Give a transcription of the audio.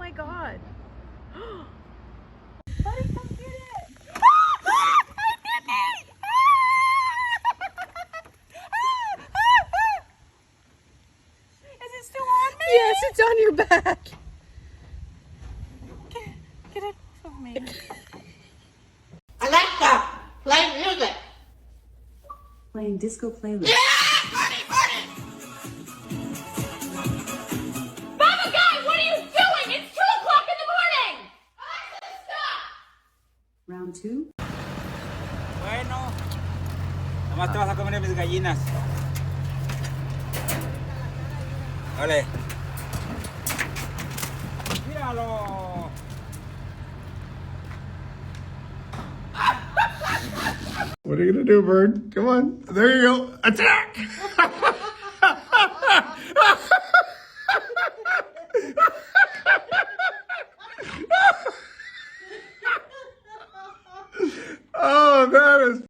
my God. Buddy, come get it. Is it still on me? Yes, it's on your back. Get it off of me. Alexa, play music. Playing disco playlist. Yeah! Honey, honey! Mama Guy, what are you doing? It's 2 o'clock in the morning! Alexa, stop! Round 2. Bueno, nomás te vas a comer a mis gallinas. Vale. Míralo. What are you gonna do, bird? Come on. There you go. Attack! Oh, that is